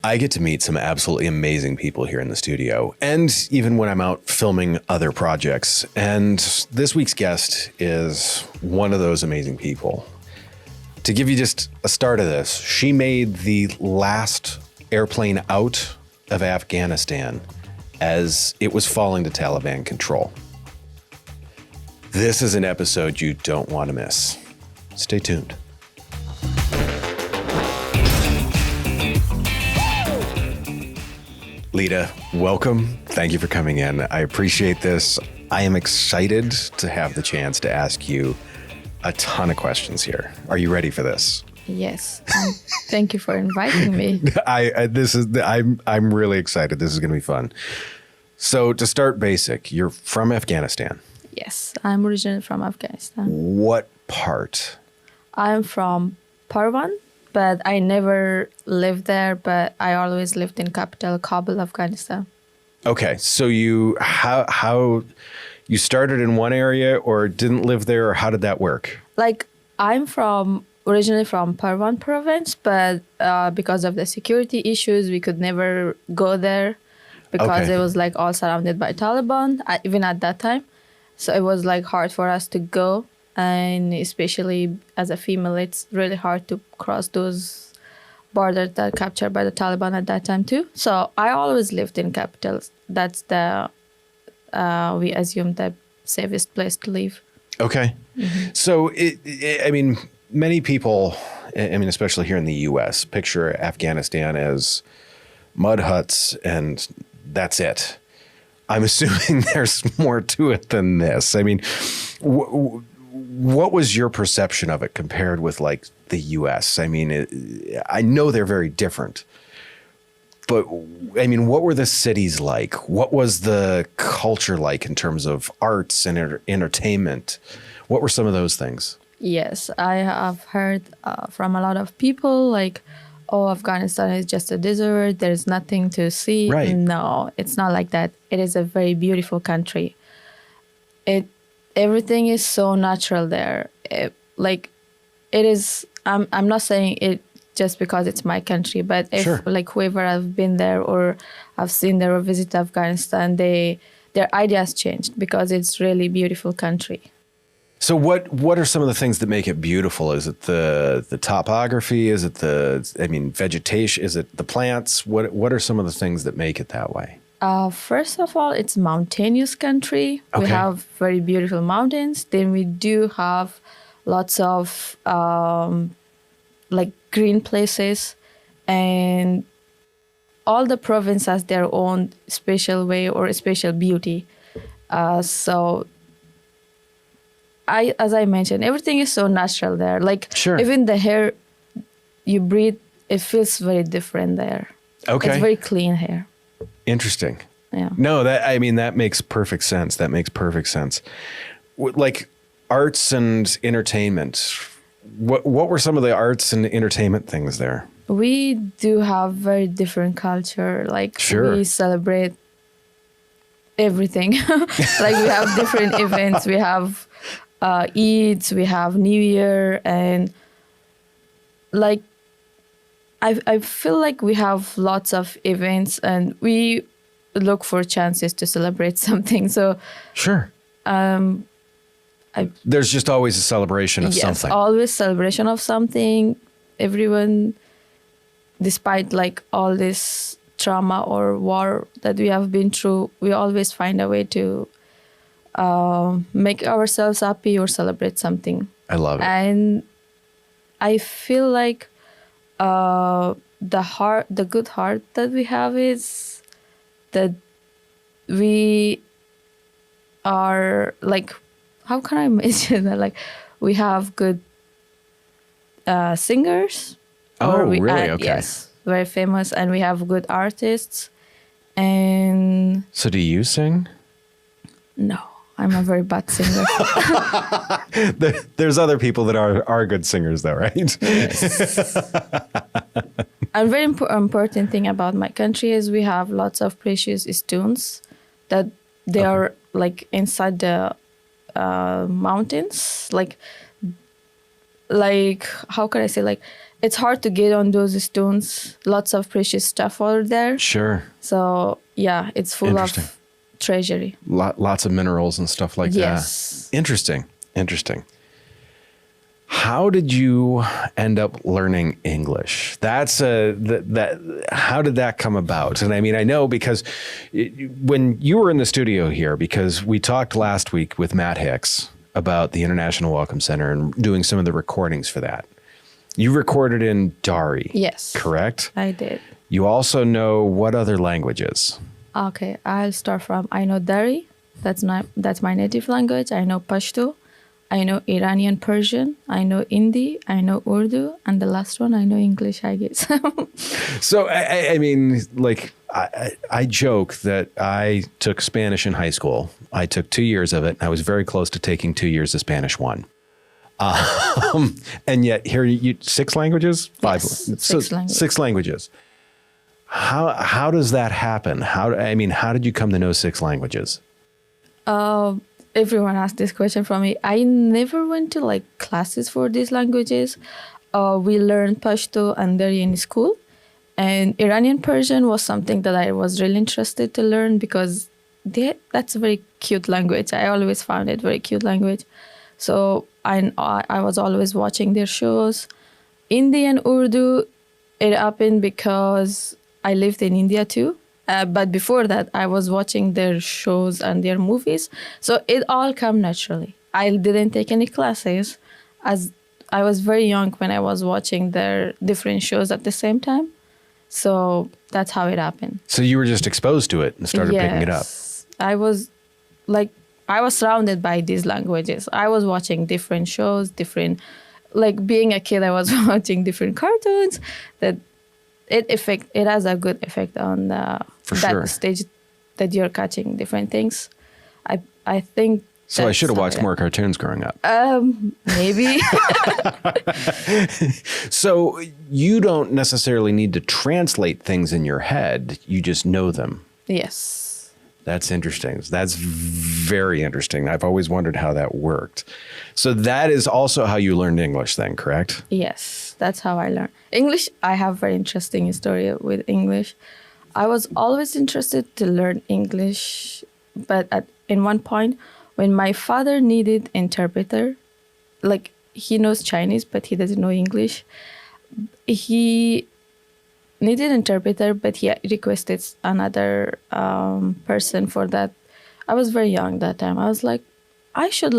I get to meet some absolutely amazing people here in the studio, and even when I'm out filming other projects. And this week's guest is one of those amazing people. To give you just a start of this, she made the last airplane out of Afghanistan as it was falling to Taliban control. This is an episode you don't want to miss. Stay tuned. Lida, welcome. Thank you for coming in. I appreciate this. I am excited to have the chance to ask you a ton of questions here. Are you ready for this? Yes. Thank you for inviting me. I'm really excited. This is going to be fun. So to start basic, you're from Afghanistan. Yes, I'm originally from Afghanistan. What part? I'm from Parwan, but I never lived there, but I always lived in capital Kabul, Afghanistan. Okay, so how you started in one area or didn't live there, or how did that work? Like, I'm originally from Parwan province, but because of the security issues, we could never go there because it was like all surrounded by Taliban, even at that time. So it was like hard for us to go. And especially as a female, it's really hard to cross those borders that are captured by the Taliban at that time too. So I always lived in capitals. That's we assume the safest place to live. Okay. Mm-hmm. So, many people, especially here in the U.S., picture Afghanistan as mud huts and that's it. I'm assuming there's more to it than this. What was your perception of it compared with like the U.S.? I know they're very different, but what were the cities like? What was the culture like in terms of arts and entertainment? What were some of those things? Yes, I have heard from a lot of people like, oh, Afghanistan is just a desert. There's nothing to see. Right. No, it's not like that. It is a very beautiful country. Everything is so natural there. It is. I'm not saying it just because it's my country, but if whoever have been there or have seen there or visit Afghanistan, their ideas changed because it's really beautiful country. So what are some of the things that make it beautiful? Is it the topography? Is it vegetation? Is it the plants? What are some of the things that make it that way? First of all, it's mountainous country. Okay. We have very beautiful mountains. Then we do have lots of green places, and all the province has their own special way or special beauty. As I mentioned, everything is so natural there. Even the air you breathe, it feels very different there. Okay. It's very clean here. Interesting. Yeah. No, that makes perfect sense. That makes perfect sense. Like arts and entertainment. What were some of the arts and entertainment things there? We do have very different culture. We celebrate everything. We have different events. We have Eids, we have New Year, and I feel like we have lots of events and we look for chances to celebrate something. So sure. There's just always a celebration of something. Yes, always celebration of something. Everyone, despite all this trauma or war that we have been through, we always find a way to make ourselves happy or celebrate something. I love it. And I feel like the good heart that we have is that we are how can I mention that? We have good singers. Oh, really? Okay. Yes, very famous, and we have good artists. And so, do you sing? No, I'm a very bad singer. There's other people that are good singers, though, right? Yes. And very important thing about my country is we have lots of precious stones that they are inside the mountains. How can I say? it's hard to get on those stones. Lots of precious stuff over there. Sure. So yeah, it's full of treasury. Lots of minerals and stuff like Yes. that. Interesting. How did you end up learning English? How did that come about? And I mean, I know because when you were in the studio here, because we talked last week with Matt Hicks about the International Welcome Center and doing some of the recordings for that. You recorded in Dari. Yes. Correct? I did. You also know what other languages? Okay, I'll start from, I know Dari. That's my native language. I know Pashto. I know Iranian Persian. I know Hindi. I know Urdu. And the last one, I know English, I guess. So, I mean, like, I joke that I took Spanish in high school. I took 2 years of it. And I was very close to taking 2 years of Spanish 1. And yet here you 6 languages? 5? Yes, so, 6 languages. 6 languages. How does that happen? How did you come to know 6 languages? Everyone asks this question from me. I never went to like classes for these languages. We learned Pashto and Dari in school. And Iranian Persian was something that I was really interested to learn because that's a very cute language. I always found it very cute language. So I was always watching their shows. Hindi and Urdu, it happened because I lived in India too. But before that, I was watching their shows and their movies. So it all came naturally. I didn't take any classes as I was very young when I was watching their different shows at the same time. So that's how it happened. So you were just exposed to it and started picking it up. I was surrounded by these languages. I was watching different shows, like being a kid, I was watching different cartoons that it has a good effect on stage that you're catching different things. I think. So I should have watched more cartoons growing up. Maybe. So you don't necessarily need to translate things in your head. You just know them. Yes. That's interesting. That's very interesting. I've always wondered how that worked. So that is also how you learned English then, correct? Yes, that's how I learned. English, I have a very interesting story with English. I was always interested to learn English, but in one point, when my father needed interpreter, like he knows Chinese, but he doesn't know English. He needed interpreter, but he requested another person for that. I was very young that time. I was like, I should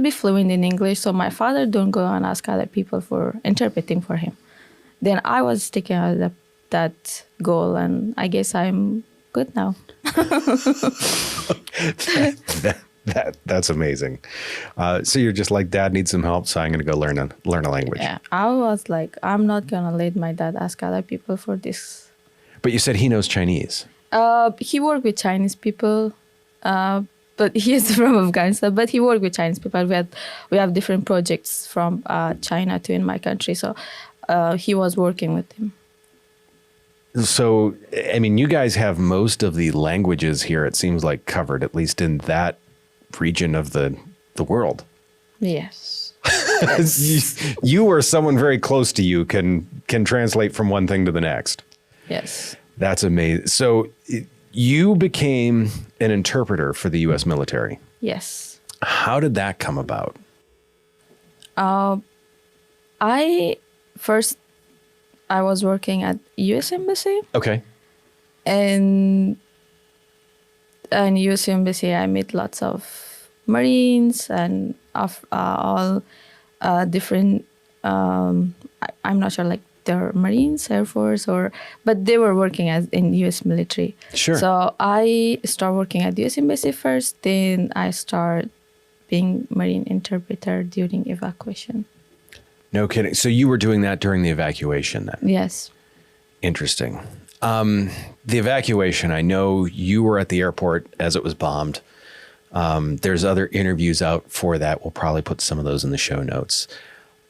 be fluent in English, so my father don't go and ask other people for interpreting for him. Then I was sticking out that goal, and I guess I'm good now. That's amazing. So you're just like, Dad needs some help, so I'm going to go learn a language. Yeah, I was like, I'm not going to let my dad ask other people for this. But you said he knows Chinese. He worked with Chinese people, but he is from Afghanistan, but he worked with Chinese people. We have different projects from China to in my country, so he was working with him. So, I mean, you guys have most of the languages here, it seems like, covered, at least in that region of the world. Yes. You or someone very close to you can translate from one thing to the next. Yes. That's amazing. So you became an interpreter for the U.S. military. Yes. How did that come about? I was working at U.S. Embassy. Okay. And in U.S. Embassy, I met lots of Marines and all different, I'm not sure, like they're Marines, Air Force, but they were working in U.S. military. Sure. So I started working at the U.S. Embassy first, then I started being Marine interpreter during evacuation. No kidding. So you were doing that during the evacuation then? Yes. Interesting. The evacuation, I know you were at the airport as it was bombed. There's other interviews out for that. We'll probably put some of those in the show notes.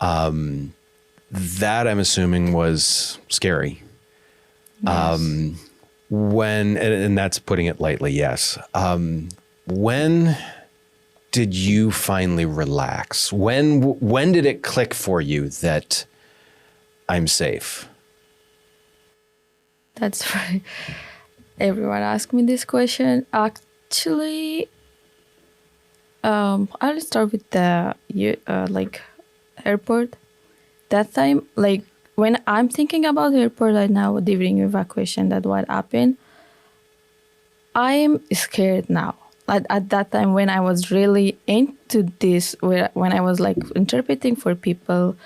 That I'm assuming was scary. Yes. And that's putting it lightly, yes. When did you finally relax? When did it click for you that I'm safe? That's right. Everyone asks me this question. Actually, I'll start with the like airport. That time, like when I'm thinking about the airport right now during evacuation, that what happened, I'm scared now. At that time, when I was really into this, when I was like interpreting for people,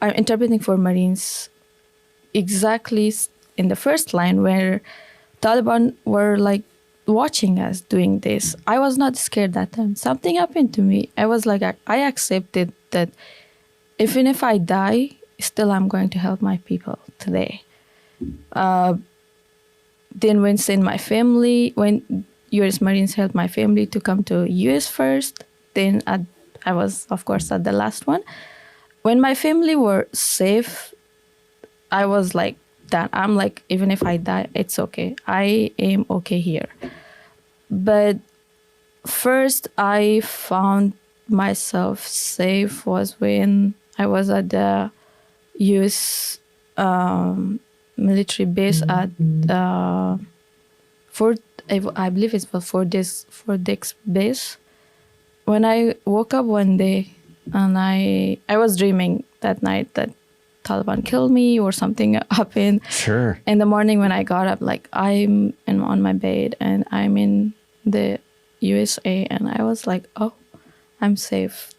I'm interpreting for Marines, exactly in the first line where Taliban were like watching us doing this. I was not scared that time. Something happened to me. I was like, I accepted that even if I die, still I'm going to help my people today. Then when send my family, when U.S. Marines helped my family to come to U.S. first, then I was, of course, at the last one. When my family were safe, I was like, that I'm like, even if I die, it's okay. I am okay here. But first I found myself safe was when I was at the US military base at Fort, I believe it's for Fort Dix base. When I woke up one day and I was dreaming that night that Taliban killed me or something happened. Sure. In the morning when I got up, like on my bed and I'm in the USA and I was like, oh, I'm safe.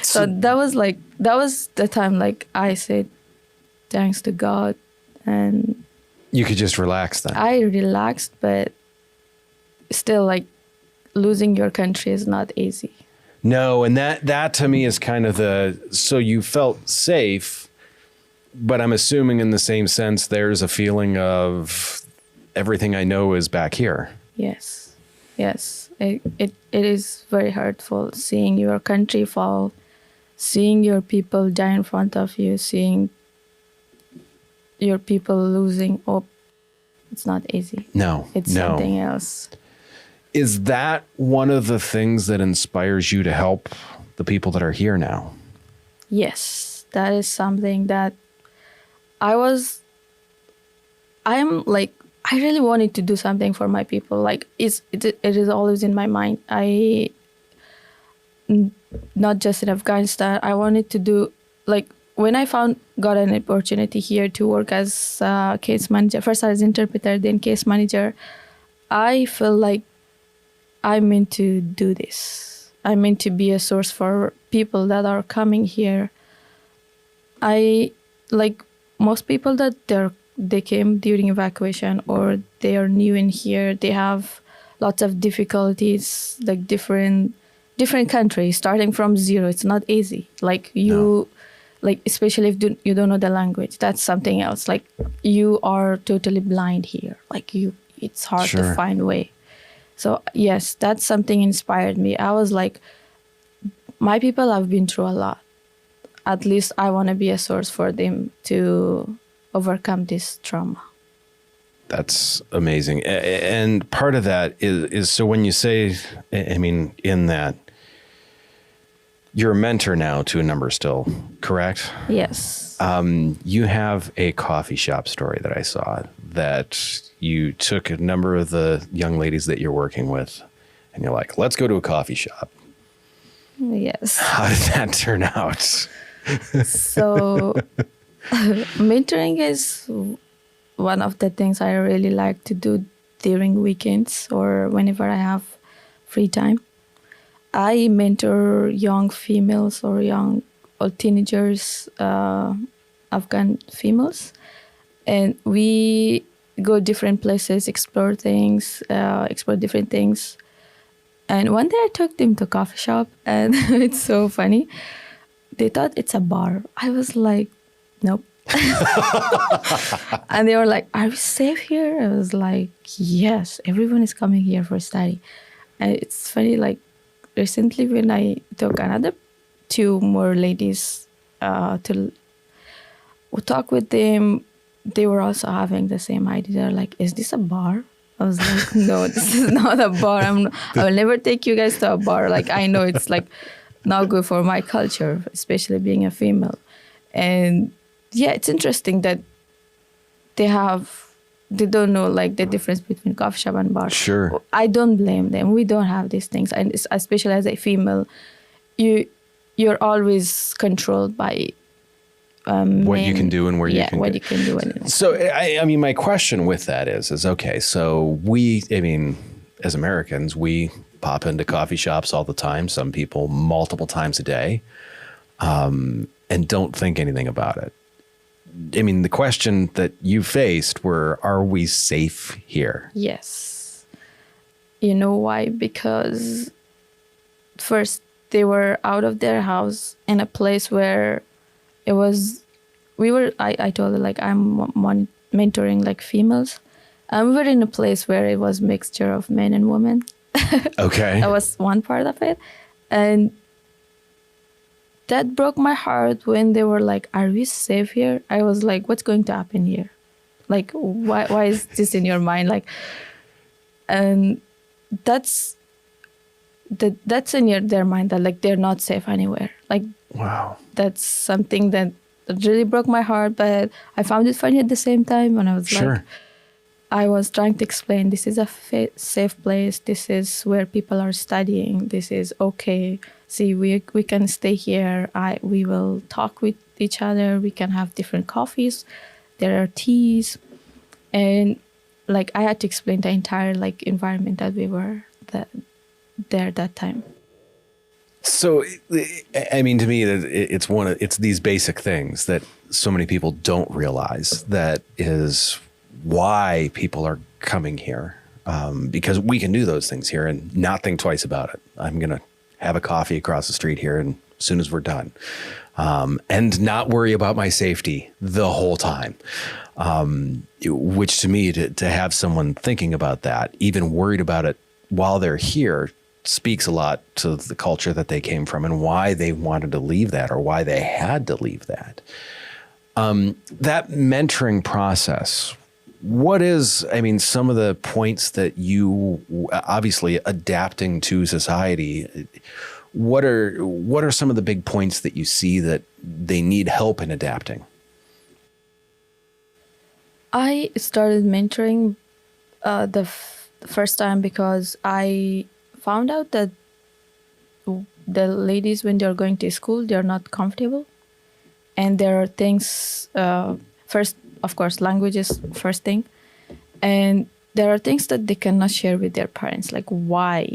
So that was the time like I said, thanks to God. And you could just relax then. I relaxed, but still like losing your country is not easy. No, and that to me is kind of so you felt safe, but I'm assuming in the same sense there's a feeling of everything I know is back here. Yes. It is very hurtful seeing your country fall, seeing your people die in front of you, seeing your people losing hope. It's not easy. No. It's something else. Is that one of the things that inspires you to help the people that are here now? Yes, that is something that I'm like, I really wanted to do something for my people. Like it is always in my mind. Not just in Afghanistan, I wanted to do, like when I got an opportunity here to work as a case manager, first as interpreter, then case manager, I feel like I meant to do this. I meant to be a source for people that are coming here. I like most people that they came during evacuation or they are new in here. They have lots of difficulties, like different countries, starting from zero. It's not easy. Like like especially if you don't know the language, that's something else. Like you are totally blind here. Like it's hard to find a way. So yes, that's something inspired me. I was like, my people have been through a lot. At least I want to be a source for them to overcome this trauma. That's amazing. And part of that is so when you say, I mean, in that, you're a mentor now to a number still, correct? Yes. You have a coffee shop story that I saw that you took a number of the young ladies that you're working with and you're like, let's go to a coffee shop. Yes. How did that turn out? So mentoring is one of the things I really like to do during weekends or whenever I have free time. I mentor young females or young or teenagers, Afghan females, and we go different places, explore different things. And one day I took them to a coffee shop, and it's so funny. They thought it's a bar. I was like, nope. And they were like, are we safe here? I was like, yes, everyone is coming here for study. And it's funny, like, recently when I took another 2 more ladies to talk with them, they were also having the same idea. They're like, is this a bar? I was like, no, this is not a bar. I will never take you guys to a bar. Like, I know it's like not good for my culture, especially being a female. And yeah, it's interesting that they don't know like the difference between coffee shop and bar. Sure. I don't blame them. We don't have these things, and especially as a female, you're always controlled by what you can do and where you can what go. you can do. And So, I mean, my question with that is okay, so as Americans, we pop into coffee shops all the time, some people multiple times a day, and don't think anything about it. I mean, the question that you faced were, are we safe here? yes. You know why? Because first, they were out of their house in a place where it was, I told her, like, I'm mentoring, like, females. And we were in a place where it was mixture of men and women. Okay. That was one part of it. And that broke my heart when they were like, are we safe here? I was like, what's going to happen here? Like, why is this in your mind? Like, and that's in their mind, that like they're not safe anywhere. Like, Wow. that's something that really broke my heart, but I found it funny at the same time. When I was Sure. like, I was trying to explain, this is a safe place. This is where people are studying. This is okay. See, we can stay here. We will talk with each other. We can have different coffees. There are teas, and like I had to explain the entire like environment that we were there that time. So, I mean, to me, it's these basic things that so many people don't realize, that is why people are coming here, because we can do those things here and not think twice about it. I'm going to have a coffee across the street here, and as soon as we're done, and not worry about my safety the whole time, which to me, to have someone thinking about that, even worried about it while they're here, speaks a lot to the culture that they came from and why they wanted to leave that, or why they had to leave that. That mentoring process, what is, I mean, some of the points that you, obviously adapting to society, what are some of the big points that you see that they need help in adapting? I started mentoring the first time because I found out that the ladies, when they're going to school, they're not comfortable. And there are things, first, of course, language is first thing. And there are things that they cannot share with their parents, like why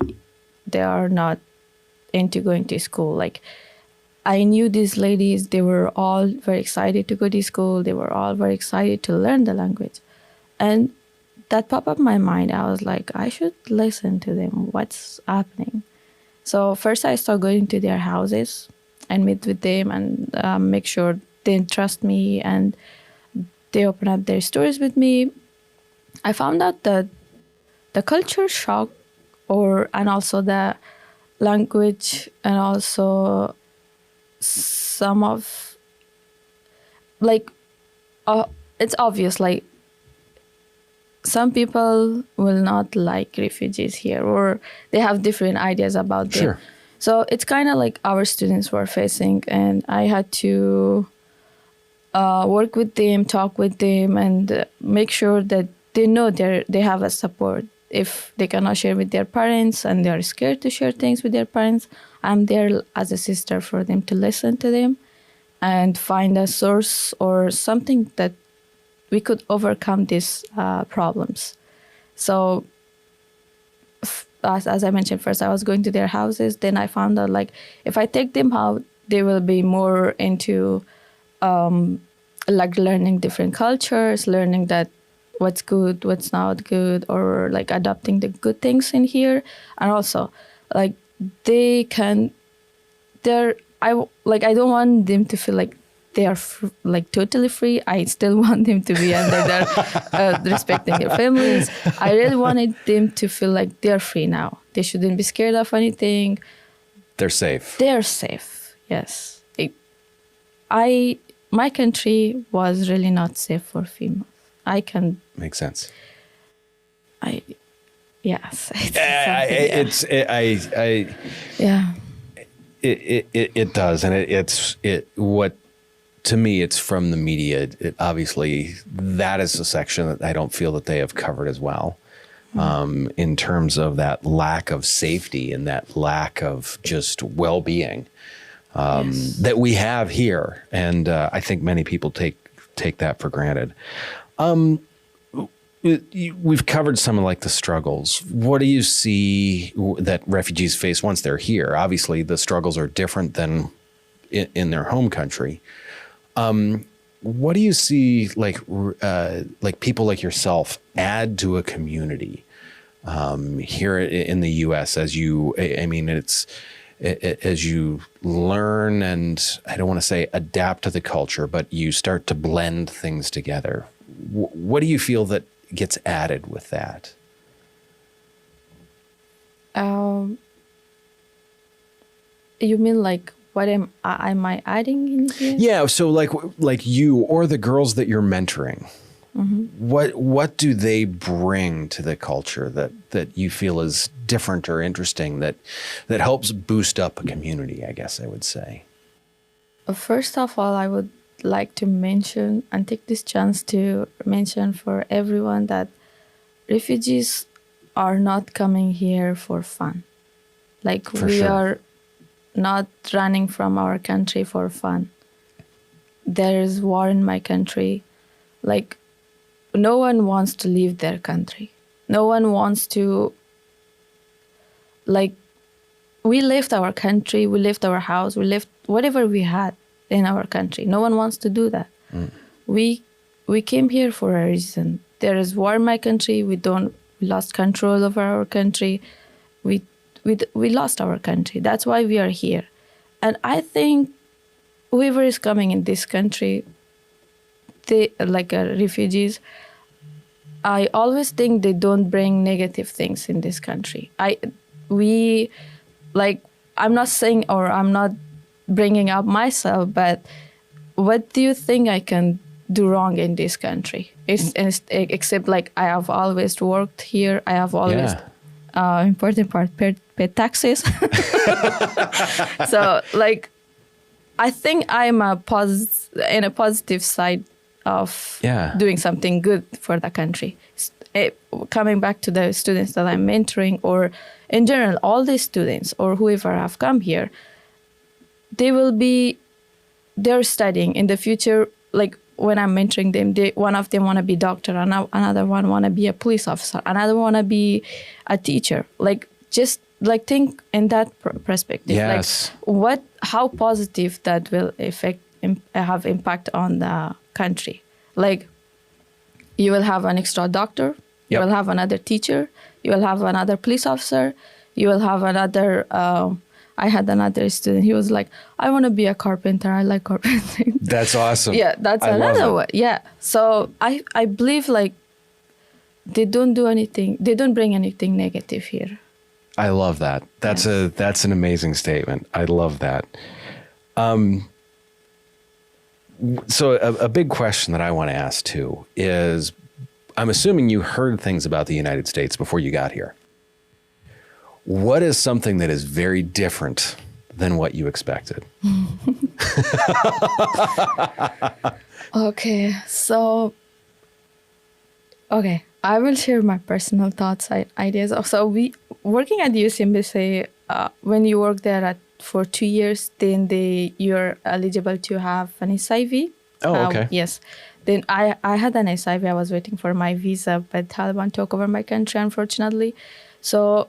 they are not into going to school. Like, I knew these ladies, they were all very excited to go to school. They were all very excited to learn the language. And that popped up in my mind. I was like, I should listen to them. What's happening? So first I started going to their houses and meet with them and make sure they trust me and they open up their stories with me. I found out that the culture shock and also the language, and also some of, like, it's obvious, like, some people will not like refugees here, or they have different ideas about them. Sure. So it's kind of like our students were facing, and I had to work with them, talk with them, and make sure that they know they have a support. If they cannot share with their parents and they're scared to share things with their parents, I'm there as a sister for them to listen to them and find a source or something that we could overcome these problems. So as I mentioned, first I was going to their houses. Then I found out, like, if I take them out, they will be more into like learning different cultures, learning that what's good, what's not good, or like adopting the good things in here. And also, like, I don't want them to feel like they are like totally free. I still want them to be under their respecting their families. I really wanted them to feel like they're free now. They shouldn't be scared of anything. They're safe. They're safe. Yes. My country was really not safe for females. Makes sense. Yes. Yeah. It does, and what to me, it's from the media. Obviously, that is a section that I don't feel that they have covered as well, in terms of that lack of safety and that lack of just well-being that we have here. And I think many people take that for granted. We've covered some of like the struggles. What do you see that refugees face once they're here? Obviously, the struggles are different than in their home country. What do you see like people like yourself add to a community here in the U.S. as you learn, and I don't want to say adapt to the culture, but you start to blend things together? What do you feel that gets added with that? You mean like what am I adding in here? Yeah, so like you or the girls that you're mentoring, what do they bring to the culture that you feel is different or interesting that helps boost up a community, I guess I would say? First of all, I would like to mention and take this chance to mention for everyone that refugees are not coming here for fun. Like we are not running from our country for fun. There is war in my country. Like no one wants to leave their country. No one wants to, like, we left our country, we left our house, we left whatever we had in our country. No one wants to do that. We came here for a reason. There is war in my country. We lost control over our country. We lost our country. That's why we are here. And I think whoever is coming in this country, they like refugees, I always think they don't bring negative things in this country. I'm not saying, or I'm not bringing up myself, but what do you think I can do wrong in this country? Except like I have always worked here. I have always, important part, paid taxes. So like, I think I'm in a positive side of doing something good for the country. Coming back to the students that I'm mentoring, or in general, all the students or whoever have come here, they're studying in the future. Like when I'm mentoring them, one of them want to be doctor, another one want to be a police officer, another want to be a teacher. Like just like think in that perspective. Yes. Like how positive that will have impact on the country. Like you will have an extra doctor, you will have another teacher, you will have another police officer, you will have another. I had another student. He was like, I want to be a carpenter. I like carpentering. That's awesome. Yeah, that's another one. Yeah. So I believe like they don't do anything. They don't bring anything negative here. I love that. That's an amazing statement. I love that. So a big question that I want to ask too is, I'm assuming you heard things about the United States before you got here. What is something that is very different than what you expected? Okay, I will share my personal thoughts, ideas. So working at the US Embassy, when you work there for 2 years, then you're eligible to have an SIV. Oh, okay. Yes. Then I had an SIV. I was waiting for my visa, but Taliban took over my country, unfortunately. So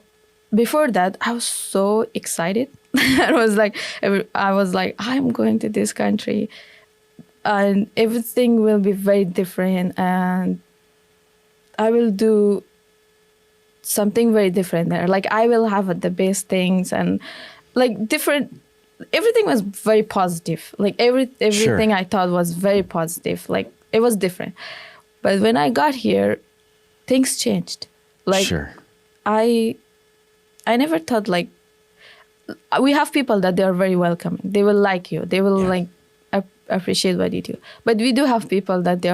before that, I was so excited. I was like, I'm going to this country, and everything will be very different, and I will do something very different there. Like I will have the best things and like different. Everything was very positive. Like everything I thought was very positive. Like it was different. But when I got here, things changed. Like I never thought like we have people that they are very welcoming. They will like you. They will like appreciate what you do. But we do have people that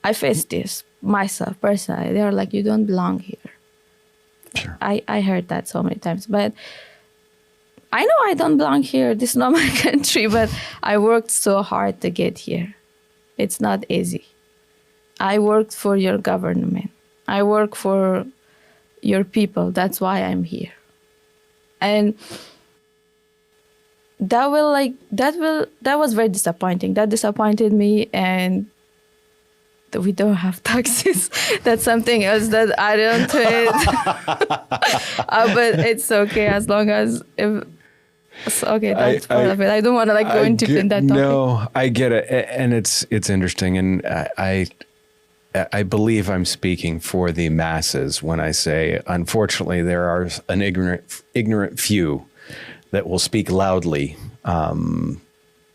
I faced this myself personally. They are like, you don't belong here. Sure. I heard that so many times. But I know I don't belong here. This is not my country, but I worked so hard to get here. It's not easy. I worked for your government. I work for your people. That's why I'm here. And that was very disappointing. That disappointed me, and we don't have taxes. That's something else that I don't do it. But it's okay as long as it's okay. That's part of it. I don't want to go into that topic. No, I get it, and it's interesting, and I believe I'm speaking for the masses when I say, unfortunately, there are an ignorant few that will speak loudly.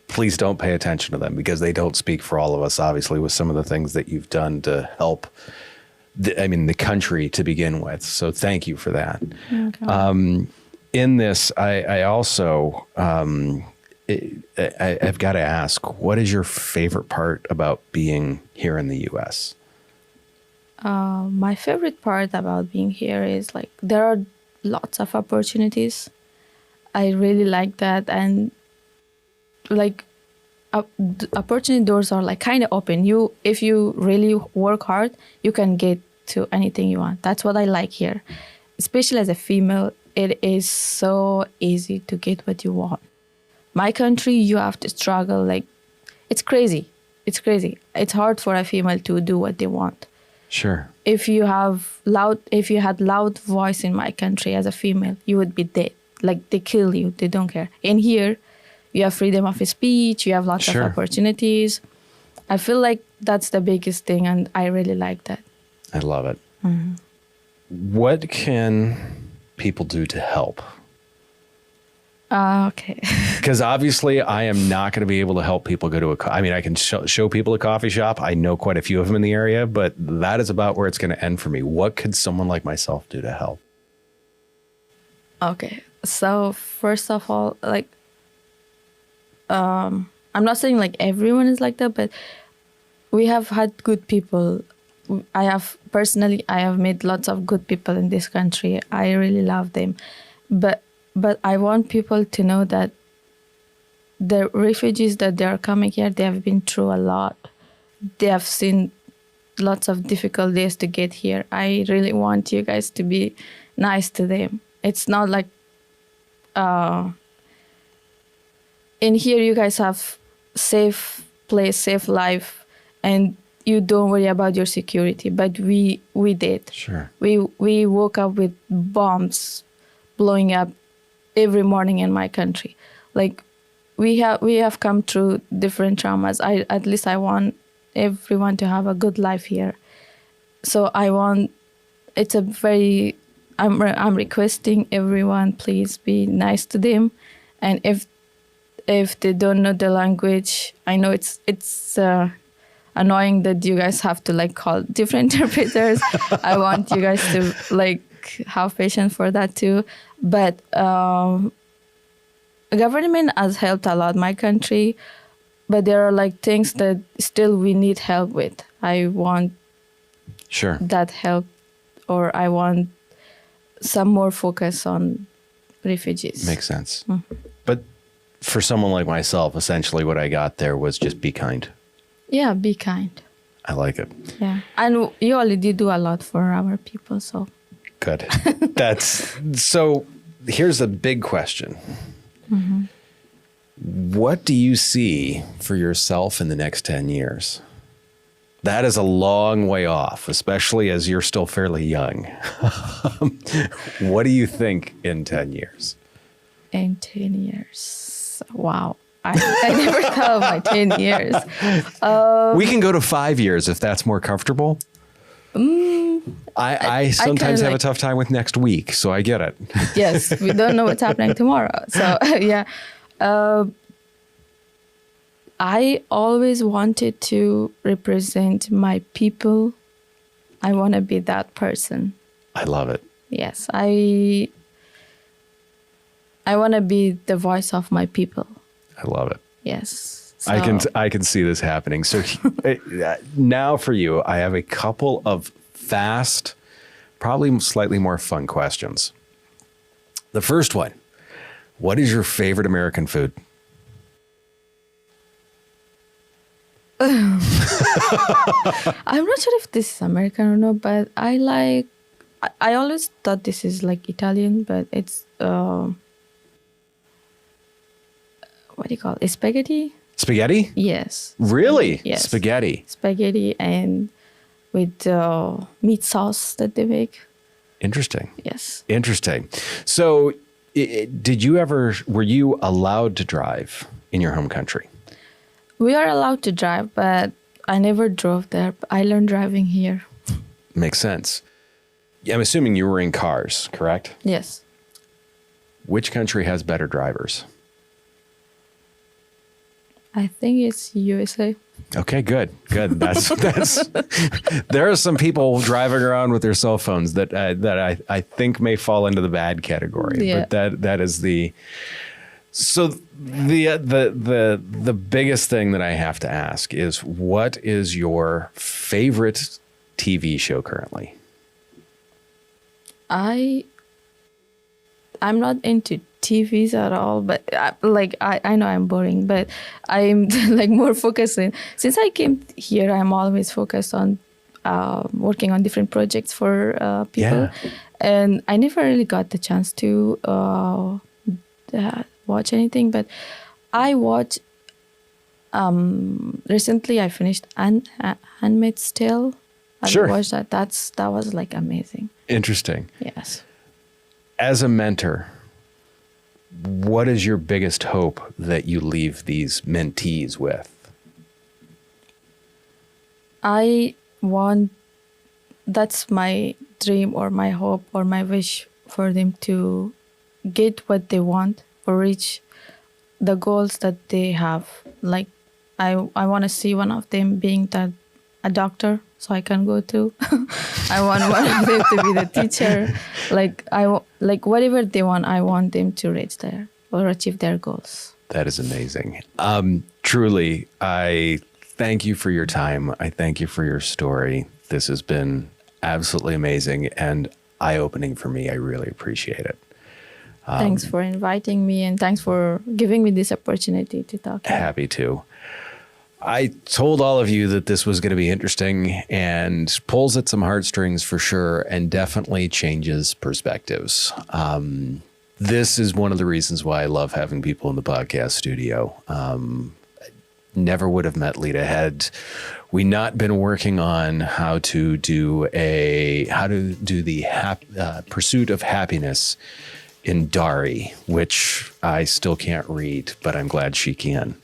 Please don't pay attention to them because they don't speak for all of us, obviously, with some of the things that you've done to help the country to begin with. So thank you for that. Okay. In this, I also, I've got to ask, what is your favorite part about being here in the U.S.? My favorite part about being here is there are lots of opportunities. I really like that, and opportunity doors are kind of open. If you really work hard, you can get to anything you want. That's what I like here, especially as a female. It is so easy to get what you want. My country, you have to struggle. It's crazy. It's crazy. It's hard for a female to do what they want. Sure. If you had loud voice in my country as a female, you would be dead. They kill you. They don't care. In here, you have freedom of speech. You have lots of opportunities. I feel like that's the biggest thing, and I really like that. I love it. Mm-hmm. What can people do to help? Okay. Because obviously I am not going to be able to help people go to I can show people a coffee shop. I know quite a few of them in the area, but that is about where it's going to end for me. What could someone like myself do to help? Okay. So first of all, I'm not saying everyone is like that, but we have had good people. I have met lots of good people in this country. I really love them. But I want people to know that the refugees that they are coming here, they have been through a lot. They have seen lots of difficult days to get here. I really want you guys to be nice to them. It's not in here you guys have safe place, safe life, and you don't worry about your security. But we did. Sure. We woke up with bombs blowing up every morning in my country. We have come through different traumas. At least I want everyone to have a good life here. So I'm requesting everyone, please be nice to them. And if they don't know the language, I know it's annoying that you guys have to call different interpreters. I want you guys to have patience for that too. But government has helped a lot my country, but there are things that still we need help with. I want that help, or I want some more focus on refugees. Makes sense. Mm-hmm. But for someone like myself, essentially what I got there was just be kind. Yeah, be kind. I like it. Yeah. And you already do a lot for our people, so. Good. So here's a big question. Mm-hmm. What do you see for yourself in the next 10 years? That is a long way off, especially as you're still fairly young. What do you think in 10 years? In 10 years. Wow. I never thought of my 10 years. We can go to 5 years if that's more comfortable. I sometimes have a tough time with next week, so I get it. Yes, we don't know what's happening tomorrow. So, yeah. I always wanted to represent my people. I want to be that person. I love it. Yes, I want to be the voice of my people. I love it. Yes. So. I can see this happening. So now for you, I have a couple of fast, probably slightly more fun questions. The first one, What is your favorite American food? I'm not sure if this is American or not, but I always thought this is like Italian, but it's, what do you call it? Spaghetti? Spaghetti? Yes. Really? Yes. Spaghetti. Spaghetti and with meat sauce that they make. Interesting. Yes. Interesting. So were you allowed to drive in your home country? We are allowed to drive, but I never drove there. I learned driving here. Makes sense. I'm assuming you were in cars, correct? Yes. Which country has better drivers? I think it's USA. Okay, good. That's there are some people driving around with their cell phones that I think may fall into the bad category. Yeah. But that is the biggest thing that I have to ask is, what is your favorite TV show currently? I'm not into TVs at all, but I know I'm boring, but I'm like more focusing. Since I came here, I'm always focused on working on different projects for people, and I never really got the chance to watch anything. But I watched recently. I finished Handmaid's Tale. I watched that. That was like amazing. Interesting. Yes. As a mentor, what is your biggest hope that you leave these mentees with? That's my dream or my hope or my wish for them to get what they want or reach the goals that they have. Like, I want to see one of them being a doctor, so I can go to. I want one of them to be the teacher. Like whatever they want, I want them to reach there or achieve their goals. That is amazing. Truly, I thank you for your time. I thank you for your story. This has been absolutely amazing and eye-opening for me. I really appreciate it. Thanks for inviting me, and thanks for giving me this opportunity to talk. Happy to. I told all of you that this was going to be interesting and pulls at some heartstrings for sure, and definitely changes perspectives. This is one of the reasons why I love having people in the podcast studio. Never would have met Lida had we not been working on how to do the pursuit of happiness in Dari, which I still can't read, but I'm glad she can.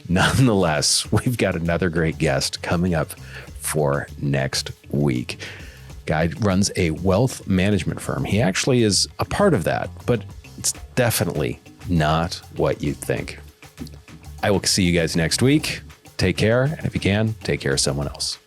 Nonetheless, we've got another great guest coming up for next week. Guy runs a wealth management firm. He actually is a part of that, but it's definitely not what you think. I will see you guys next week. Take care, and if you can, take care of someone else.